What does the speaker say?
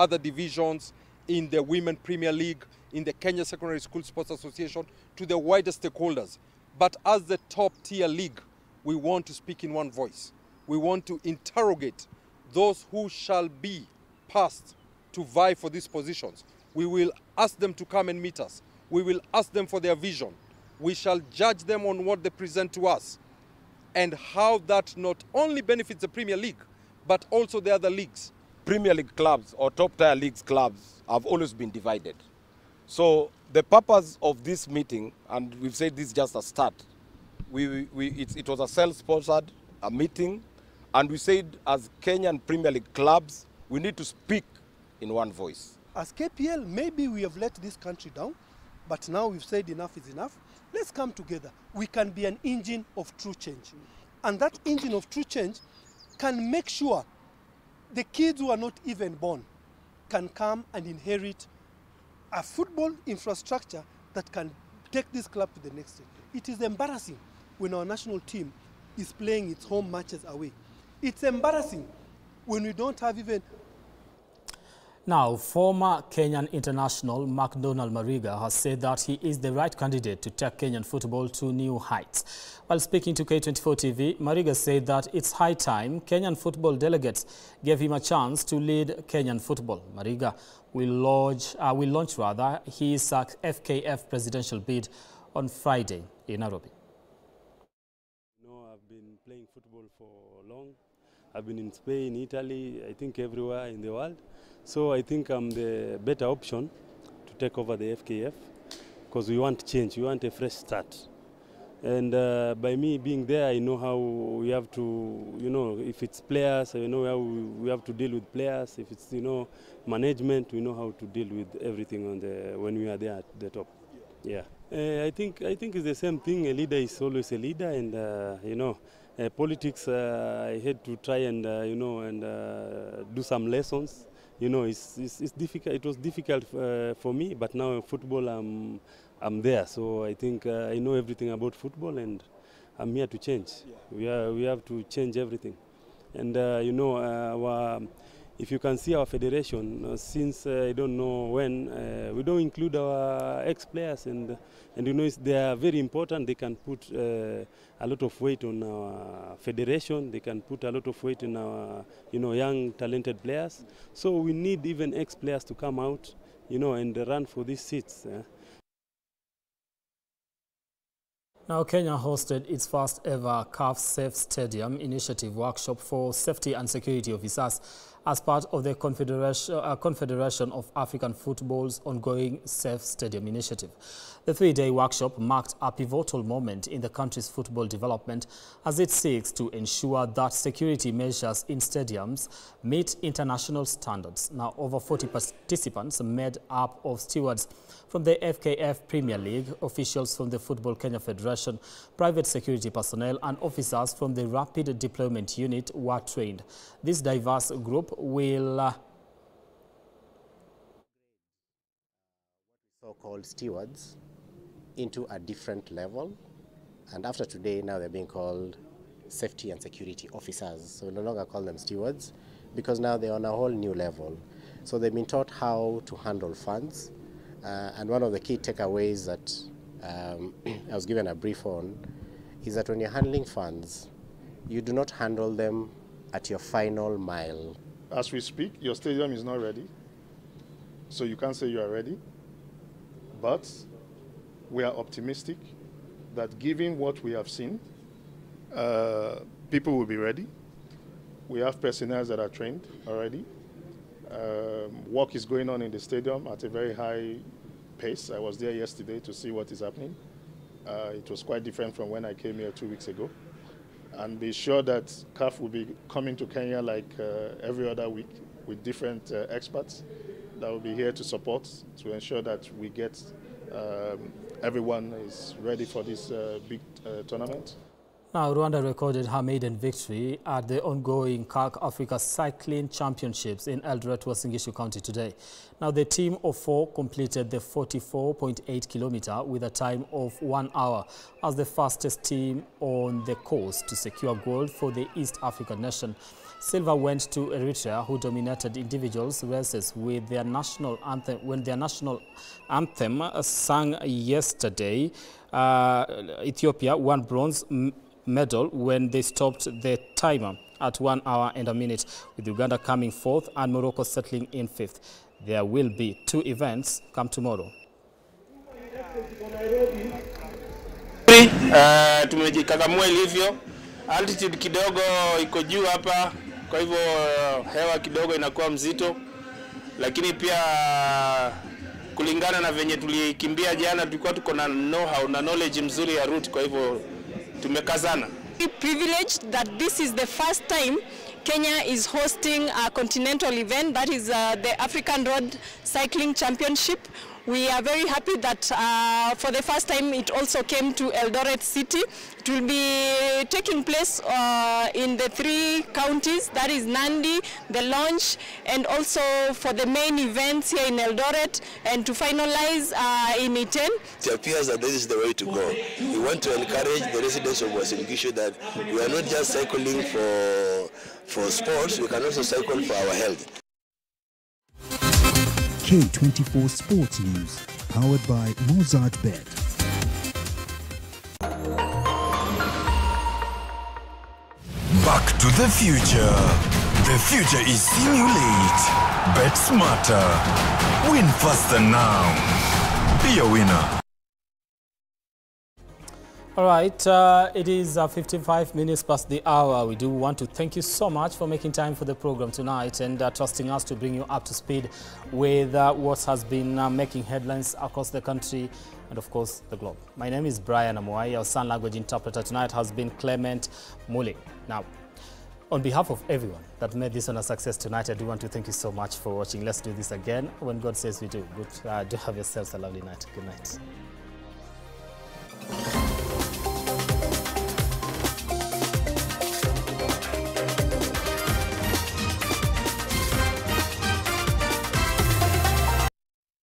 other divisions, in the Women Premier League, in the Kenya Secondary School Sports Association, to the wider stakeholders. But as the top tier league, we want to speak in one voice. We want to interrogate those who shall be passed to vie for these positions. We will ask them to come and meet us. We will ask them for their vision. We shall judge them on what they present to us and how that not only benefits the Premier League, but also the other leagues. Premier League clubs or top-tier leagues clubs have always been divided. So the purpose of this meeting, and we've said this is just a start, it was a self-sponsored meeting, and we said as Kenyan Premier League clubs, we need to speak in one voice. As KPL, maybe we have let this country down, but now we've said enough is enough. Let's come together. We can be an engine of true change. And that engine of true change can make sure the kids who are not even born can come and inherit a football infrastructure that can take this club to the next stage. It is embarrassing when our national team is playing its home matches away. It's embarrassing when we don't have even... Now, former Kenyan international McDonald Mariga has said that he is the right candidate to take Kenyan football to new heights. While speaking to K24 TV, Mariga said that it's high time Kenyan football delegates gave him a chance to lead Kenyan football. Mariga will launch his FKF presidential bid on Friday in Nairobi. I've been playing football for long. I've been in Spain, Italy, I think everywhere in the world. So I think I'm the better option to take over the FKF because we want change, we want a fresh start. And by me being there, I know how we have to, if it's players, I know how we have to deal with players. If it's, management, we know how to deal with everything when we are there at the top. Yeah. I think it's the same thing. A leader is always a leader, and politics. I had to try and do some lessons. It's difficult. It was difficult for me, but now in football, I'm there. So I think I know everything about football, and I'm here to change. Yeah. We have to change everything, and if you can see our federation, since I don't know when, we don't include our ex-players, and they are very important. They can put a lot of weight on our federation. They can put a lot of weight in our, young talented players. So we need even ex-players to come out, and run for these seats. Now, Kenya hosted its first ever CSAFE Stadium Initiative workshop for safety and security officers as part of the Confederation of African Football's ongoing Safe Stadium Initiative. The three-day workshop marked a pivotal moment in the country's football development as it seeks to ensure that security measures in stadiums meet international standards. Now, over 40 participants made up of stewards from the FKF Premier League, officials from the Football Kenya Federation, private security personnel, and officers from the Rapid Deployment Unit were trained. This diverse group will so-called stewards into a different level, and after today now they're being called safety and security officers. So we no longer call them stewards because now they're on a whole new level. So they've been taught how to handle funds, and one of the key takeaways that I was given a brief on is that when you're handling funds, you do not handle them at your final mile. As we speak, your stadium is not ready, so you can't say you are ready. But we are optimistic that given what we have seen, people will be ready. We have personnel that are trained already. Work is going on in the stadium at a very high pace. I was there yesterday to see what is happening. It was quite different from when I came here 2 weeks ago. And be sure that CAF will be coming to Kenya like every other week with different experts that will be here to support, to ensure that we get everyone is ready for this big tournament. Now, Rwanda recorded her maiden victory at the ongoing CAC Africa Cycling Championships in Eldoret, Uasin Gishu County today. Now, the team of 4 completed the 44.8 kilometer with a time of 1 hour as the fastest team on the course to secure gold for the East African nation. Silver went to Eritrea, who dominated individuals races with their national anthem. When their national anthem sang yesterday, Ethiopia won bronze medal when they stopped the timer at 1 hour and a minute, with Uganda coming fourth and Morocco settling in fifth. There will be 2 events come tomorrow. Tumejikakamua ilivyo, altitude kidogo iko juu hapa, kwa hivyo hewa kidogo inakuwa mzito, lakini pia kulingana na venye tulikimbia jana tulikuwa tuko na know-how na knowledge mzuri ya route, kwa hivyo tumekazana. Privileged that this is the first time Kenya is hosting a continental event, that is the African Road Cycling Championship. We are very happy that for the first time it also came to Eldoret City. It will be taking place in the 3 counties, that is Nandi, the launch, and also for the main events here in Eldoret, and to finalize in Iten. It appears that this is the way to go. We want to encourage the residents of Uasin Gishu that we are not just cycling for sports, we can also cycle for our health. K24 Sports News, powered by Mozart Bet. Back to the future. The future is simulate. Bet smarter. Win faster now. Be a winner. All right, it is 55 minutes past the hour. We do want to thank you so much for making time for the program tonight and trusting us to bring you up to speed with what has been making headlines across the country and, of course, the globe. My name is Brian Amuai. Our sign language interpreter tonight has been Clement Muli. Now, on behalf of everyone that made this one a success tonight, I do want to thank you so much for watching. Let's do this again when God says we do. Good, do have yourselves a lovely night. Good night.